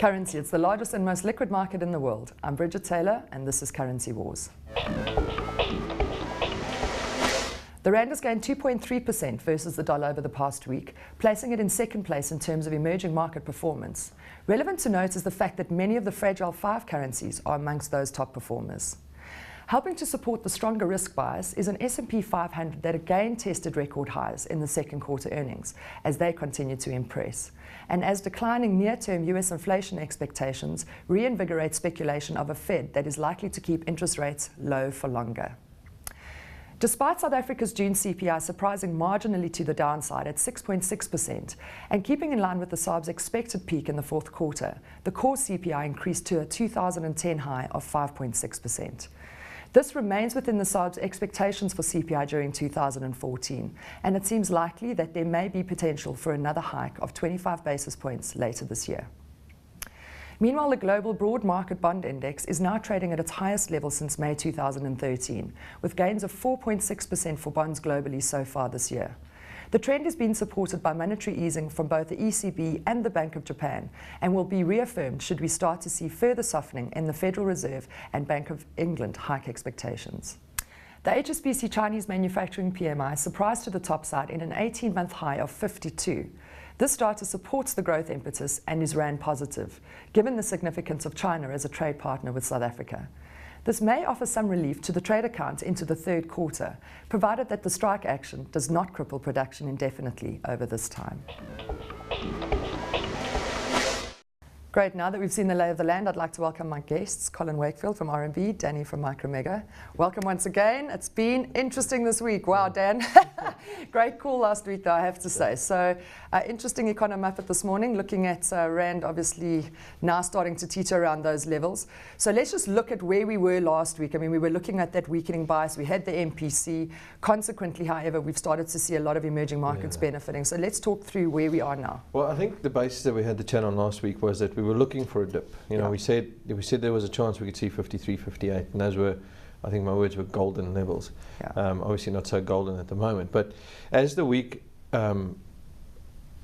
Currency, it's the largest and most liquid market in the world. I'm Brigid Taylor, and this is Currency Wars. The rand has gained 2.3% versus the dollar over the past week, placing it in second place in terms of emerging market performance. Relevant to note is the fact that many of the fragile five currencies are amongst those top performers. Helping to support the stronger risk bias is an S&P 500 that again tested record highs in the second quarter earnings as they continue to impress. And as declining near-term US inflation expectations reinvigorate speculation of a Fed that is likely to keep interest rates low for longer. Despite South Africa's June CPI surprising marginally to the downside at 6.6% and keeping in line with the SARB's expected peak in the fourth quarter, the core CPI increased to a 2010 high of 5.6%. This remains within the SARB's expectations for CPI during 2014, and it seems likely that there may be potential for another hike of 25 basis points later this year. Meanwhile, the global broad market bond index is now trading at its highest level since May 2013, with gains of 4.6% for bonds globally so far this year. The trend has been supported by monetary easing from both the ECB and the Bank of Japan, and will be reaffirmed should we start to see further softening in the Federal Reserve and Bank of England hike expectations. The HSBC Chinese manufacturing PMI surprised to the top side in an 18-month high of 52. This data supports the growth impetus and is rand positive, given the significance of China as a trade partner with South Africa. This may offer some relief to the trade account into the third quarter, provided that the strike action does not cripple production indefinitely over this time. Great, now that we've seen the lay of the land, I'd like to welcome my guests, Colin Wakefield from RMB, Danny from Micromega. Welcome once again. It's been interesting this week. Wow, Dan. Great call last week, though, I have to say. So, interesting economuffet this morning, looking at rand obviously now starting to teeter around those levels. So let's just look at where we were last week. I mean, we were looking at that weakening bias. We had the MPC. Consequently, however, we've started to see a lot of emerging markets benefiting. So let's talk through where we are now. Well, I think the basis that we had the chat on last week was that we were looking for a dip. You know, we said there was a chance we could see 53, 58, and those were, I think my words were golden levels. Obviously not so golden at the moment, but as the week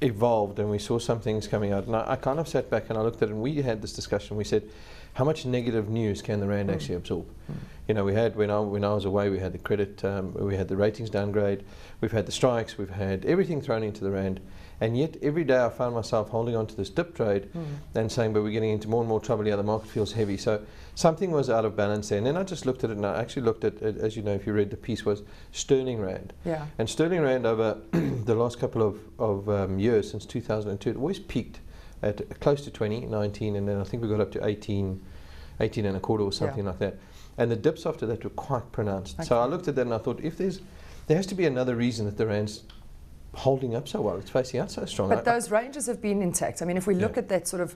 evolved and we saw some things coming out, and I kind of sat back and I looked at it and we had this discussion. We said, how much negative news can the rand actually absorb? You know, we had, when I was away, we had the credit, we had the ratings downgrade, we've had the strikes, we've had everything thrown into the rand. And yet every day I found myself holding on to this dip trade and saying, but we're getting into more and more trouble here, the market feels heavy. So something was out of balance there. And then I just looked at it, and I actually looked at, as you know, if you read the piece, was sterling rand. And sterling rand over the last couple of years, since 2002, it always peaked at close to 20, 19, and then I think we got up to 18 and a quarter or something like that. And the dips after that were quite pronounced. So I looked at that and I thought, if there has to be another reason that the rand's holding up so well, it's facing out so strong. But those ranges have been intact. I mean, if we look at that sort of,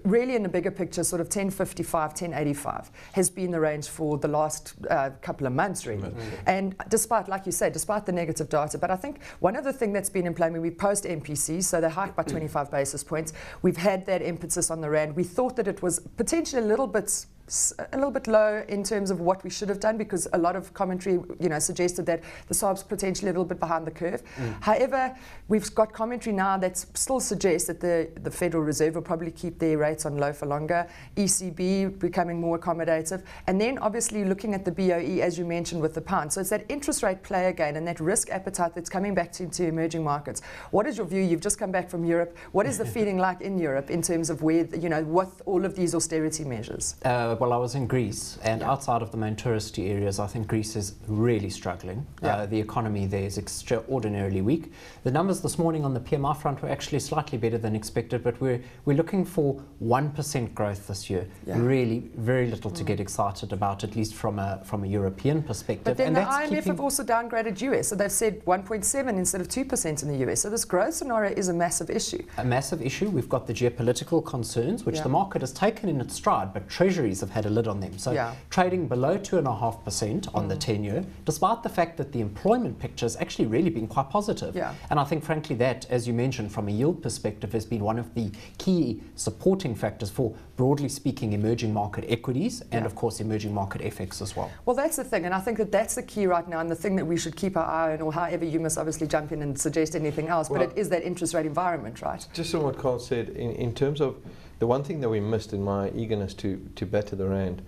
really in the bigger picture, sort of 1055, 1085 has been the range for the last couple of months, really. And despite, like you say, despite the negative data, but I think one other thing that's been in play, I mean, we post MPC, so they hiked by 25 basis points. We've had that impetus on the rand. We thought that it was potentially a little bit low in terms of what we should have done, because a lot of commentary, you know, suggested that the SARB's potentially a little bit behind the curve. However, we've got commentary now that still suggests that the Federal Reserve will probably keep their rates on low for longer, ECB becoming more accommodative, and then obviously looking at the BOE, as you mentioned, with the pound. So it's that interest rate play again and that risk appetite that's coming back to emerging markets. What is your view? You've just come back from Europe. What is the feeling like in Europe in terms of where, you know, with all of these austerity measures? Well, I was in Greece, and outside of the main touristy areas, I think Greece is really struggling. The economy there is extraordinarily weak. The numbers this morning on the PMI front were actually slightly better than expected, but we're looking for 1% growth this year. Really, very little to get excited about, at least from a European perspective. But then the IMF have also downgraded US, so they've said 1.7 instead of 2% in the US. So this growth scenario is a massive issue. A massive issue. We've got the geopolitical concerns, which the market has taken in its stride, but treasuries have had a lid on them. So trading below 2.5% on the 10-year, despite the fact that the employment picture has actually really been quite positive. And I think, frankly, that, as you mentioned, from a yield perspective, has been one of the key supporting factors for, broadly speaking, emerging market equities and, of course, emerging market FX as well. Well, that's the thing, and I think that that's the key right now, and the thing that we should keep our eye on, or however you must obviously jump in and suggest anything else, but it is that interest rate environment, right? Just on what Carl said, in terms of the one thing that we missed in my eagerness to better the rand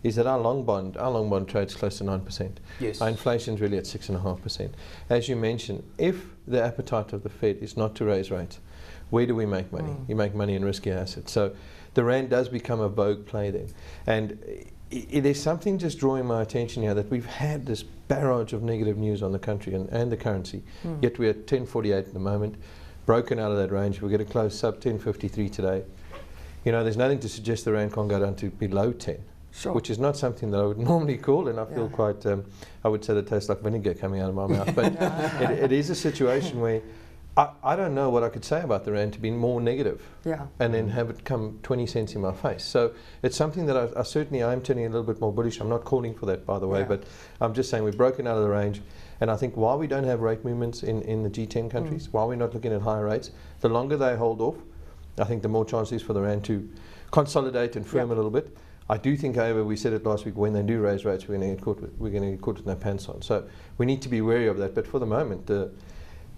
is that our long bond trades close to 9%. Yes. Our inflation's really at 6.5%. As you mentioned, if the appetite of the Fed is not to raise rates, where do we make money? You make money in risky assets. So the rand does become a vogue play then. And it is something just drawing my attention here that we've had this barrage of negative news on the country and the currency. Yet we're at 10.48 at the moment, broken out of that range. We're going to close sub 10.53 today. You know, there's nothing to suggest the rand can't go down to below 10. Sure. Which is not something that I would normally call, and I feel quite, I would say that tastes like vinegar coming out of my mouth. But it is a situation where I don't know what I could say about the rand to be more negative, and then have it come 20 cents in my face. So it's something that I certainly am turning a little bit more bullish. I'm not calling for that, by the way, but I'm just saying we've broken out of the range. And I think while we don't have rate movements in the G10 countries, while we're not looking at higher rates, the longer they hold off, I think the more chance there is for the rand to consolidate and firm a little bit. I do think, however, we said it last week, when they do raise rates, we're going to get caught with no pants on. So we need to be wary of that. But for the moment, the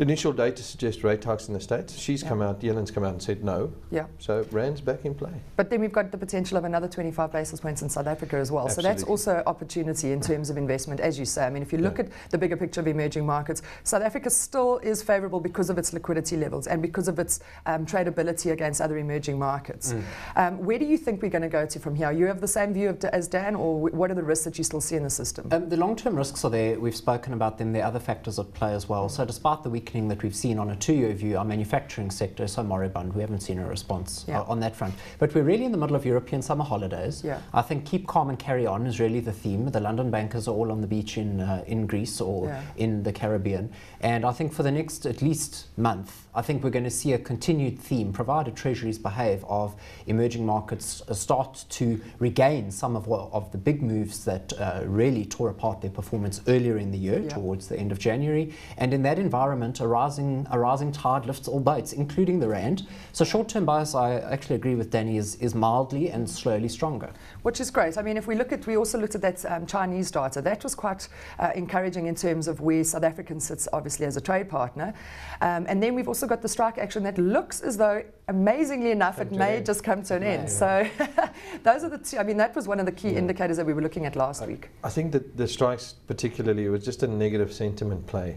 initial data suggests rate hikes in the States. She's come out, Yellen's come out and said no. So rand's back in play. But then we've got the potential of another 25 basis points in South Africa as well. Absolutely. So that's also opportunity in terms of investment, as you say. I mean, if you look at the bigger picture of emerging markets, South Africa still is favourable because of its liquidity levels and because of its tradability against other emerging markets. Where do you think we're going to go to from here? You have the same view as Dan, or what are the risks that you still see in the system? The long-term risks are there. We've spoken about them. There are other factors at play as well. So despite the weakening that we've seen on a 2-year view, our manufacturing sector is so moribund. We haven't seen a response on that front. But we're really in the middle of European summer holidays. I think keep calm and carry on is really the theme. The London bankers are all on the beach in Greece or in the Caribbean. And I think for the next at least month, I think we're going to see a continued theme, provided treasuries behave, of emerging markets start to regain some of the big moves that really tore apart their performance earlier in the year, towards the end of January. And in that environment, a rising tide lifts all boats, including the rand. So short-term bias, I actually agree with Danny, is mildly and slowly stronger. Which is great. I mean, if we also looked at that Chinese data, that was quite encouraging in terms of where South Africa sits, obviously, as a trade partner. And then we've also got the strike action that looks as though, amazingly enough, it may just come to an end. So those are the two. I mean, that was one of the key indicators that we were looking at last week. I think that the strikes particularly was just a negative sentiment play.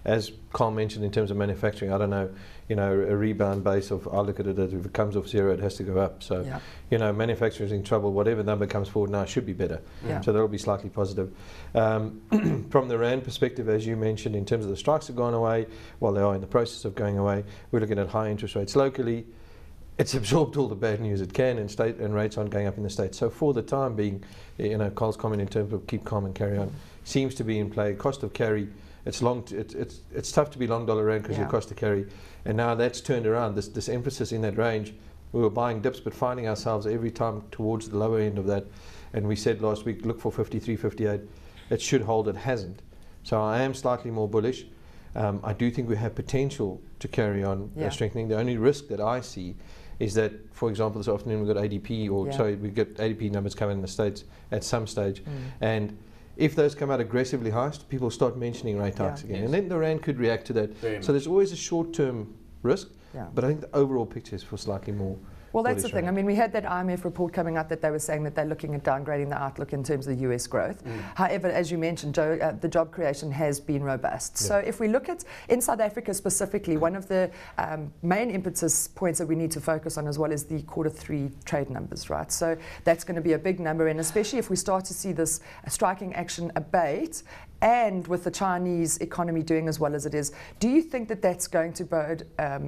As Carl mentioned, in terms of manufacturing, I don't know, a rebound base of, I look at it as if it comes off zero, it has to go up. So, manufacturing is in trouble. Whatever number comes forward now should be better. So that'll be slightly positive. From the rand perspective, as you mentioned, in terms of the strikes have gone away, while they are in the process of going away, we're looking at high interest rates locally. It's absorbed all the bad news it can, and rates aren't going up in the States. So for the time being, Carl's comment in terms of keep calm and carry on seems to be in play. Cost of carry, it's tough to be long dollar rand because your cost to carry, and now that's turned around. This emphasis in that range, we were buying dips but finding ourselves every time towards the lower end of that, and we said last week look for 53, 58. It should hold. It hasn't. So I am slightly more bullish. I do think we have potential to carry on strengthening. The only risk that I see is that, for example, this afternoon we've got ADP, we get ADP numbers coming in the States at some stage, and if those come out aggressively high, people start mentioning rate hikes again, and then the rand could react to that. So there's always a short-term risk, but I think the overall picture is for slightly more. Well, that's the thing. I mean, we had that IMF report coming out that they were saying that they're looking at downgrading the outlook in terms of the US growth. However, as you mentioned, Joe, the job creation has been robust. So if we look at, in South Africa specifically, one of the main impetus points that we need to focus on as well is the Q3 trade numbers, right? So that's going to be a big number, and especially if we start to see this striking action abate, and with the Chinese economy doing as well as it is, do you think that that's going to bode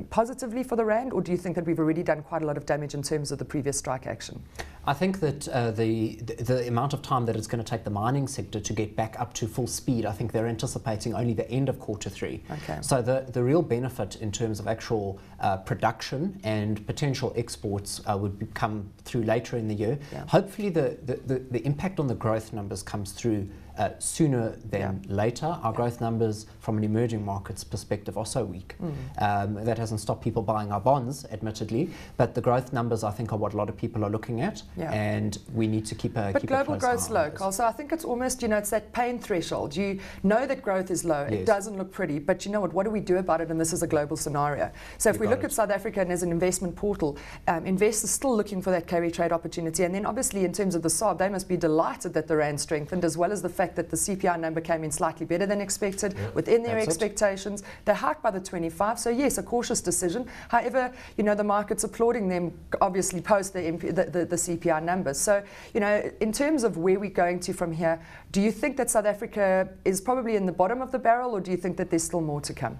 positively for the rand, or do you think that we've already done quite a lot of damage in terms of the previous strike action? I think that the amount of time that it's going to take the mining sector to get back up to full speed, I think they're anticipating only the end of Q3. So the real benefit in terms of actual production and potential exports would come through later in the year. Hopefully the impact on the growth numbers comes through sooner than later. Our growth numbers from an emerging markets perspective are so weak. That hasn't stopped people buying our bonds, admittedly, but the growth numbers, I think, are what a lot of people are looking at, and we need to keep a But keep global a close growth's eye on low, this. Carl, so I think it's almost, it's that pain threshold. You know that growth is low, it doesn't look pretty, but you know what do we do about it? And this is a global scenario. So if we look at South Africa and as an investment portal, investors still looking for that carry trade opportunity, and then obviously in terms of the SARB, they must be delighted that the rand strengthened, as well as the fact that the CPI number came in slightly better than expected, within their expectations. They're hiked by the 25, so yes, a cautious decision. However, the market's applauding them, obviously, post the CPI numbers. So, in terms of where we're going to from here, do you think that South Africa is probably in the bottom of the barrel, or do you think that there's still more to come?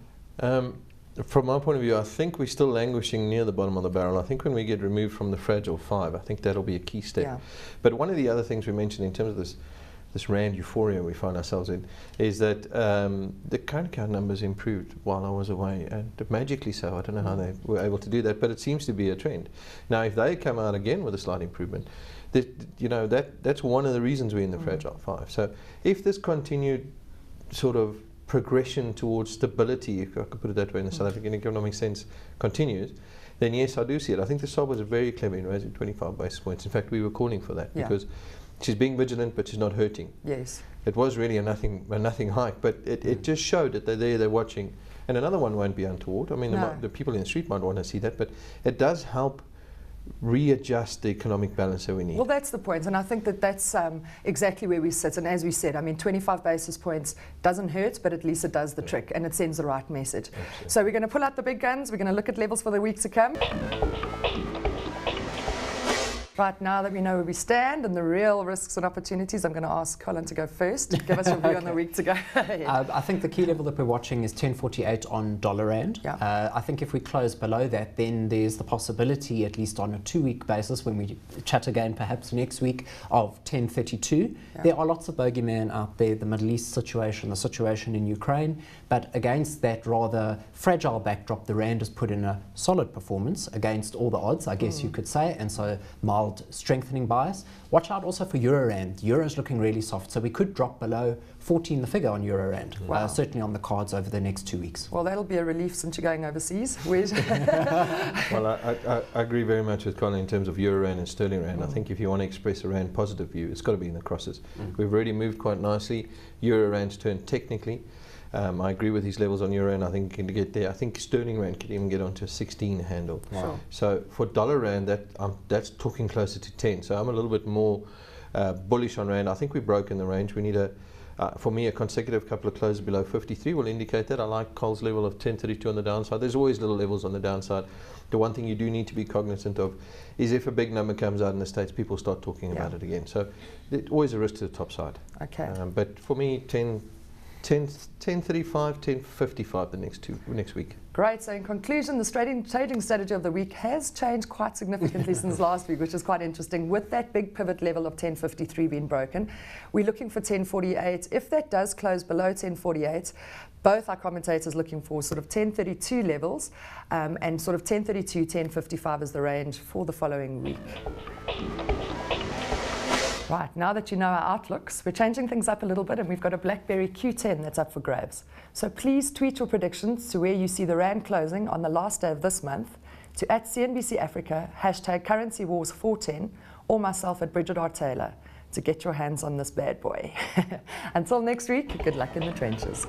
From my point of view, I think we're still languishing near the bottom of the barrel. I think when we get removed from the fragile 5, I think that'll be a key step. Yeah. But one of the other things we mentioned in terms of this rand euphoria we find ourselves in is that the current account numbers improved while I was away, and magically so. I don't know how they were able to do that, but it seems to be a trend. Now, if they come out again with a slight improvement, that's one of the reasons we're in the fragile 5. So if this continued sort of progression towards stability, if I could put it that way, in the South African economic sense continues, then yes, I do see it. I think the SARB was very clever in raising 25 basis points. In fact, we were calling for that because she's being vigilant, but she's not hurting. Yes. It was really a nothing hike, but it just showed that they're watching. And another one won't be untoward. I mean, the people in the street might want to see that, but it does help readjust the economic balance that we need. Well, that's the point, and I think that's exactly where we sit. And as we said, 25 basis points doesn't hurt, but at least it does the trick, and it sends the right message. Absolutely. So we're going to pull out the big guns. We're going to look at levels for the week to come. Right, now that we know where we stand and the real risks and opportunities, I'm going to ask Colin to go first. Give us your view on the week to go. I think the key level that we're watching is 10.48 on dollar rand. I think if we close below that, then there's the possibility, at least on a 2-week basis, when we chat again perhaps next week, of 10.32. There are lots of bogeymen out there, the Middle East situation, the situation in Ukraine, but against that rather fragile backdrop, the rand has put in a solid performance against all the odds, I guess you could say, and so mild strengthening bias. Watch out also for euro rand. Euro's looking really soft, so we could drop below 14 the figure on euro rand. Certainly on the cards over the next 2 weeks. Well, that'll be a relief since you're going overseas. Well, I agree very much with Colin in terms of euro rand and sterling rand. I think if you want to express a rand positive view, it's got to be in the crosses. We've already moved quite nicely. Euro rand's turned technically. I agree with his levels on euro rand. I think can get there. I think sterling rand could even get onto a 16 handle. Wow. So for dollar rand, that's talking closer to 10. So I'm a little bit more bullish on rand. I think we've broken the range. We need for me, a consecutive couple of closes below 53 will indicate that. I like Cole's level of 10.32 on the downside. There's always little levels on the downside. The one thing you do need to be cognizant of is if a big number comes out in the States, people start talking about it again. So there's always a risk to the top side. Okay. But for me, 10.35, 10.55 the next week. Great. So in conclusion, the trading strategy of the week has changed quite significantly since last week, which is quite interesting. With that big pivot level of 10.53 being broken, we're looking for 10.48. If that does close below 10.48, both our commentators looking for sort of 10.32 levels and sort of 10.32, 10.55 is the range for the following week. Right, now that you know our outlooks, we're changing things up a little bit and we've got a BlackBerry Q10 that's up for grabs. So please tweet your predictions to where you see the rand closing on the last day of this month to @CNBC Africa, #CurrencyWars410, or myself at Brigid Taylor to get your hands on this bad boy. Until next week, good luck in the trenches.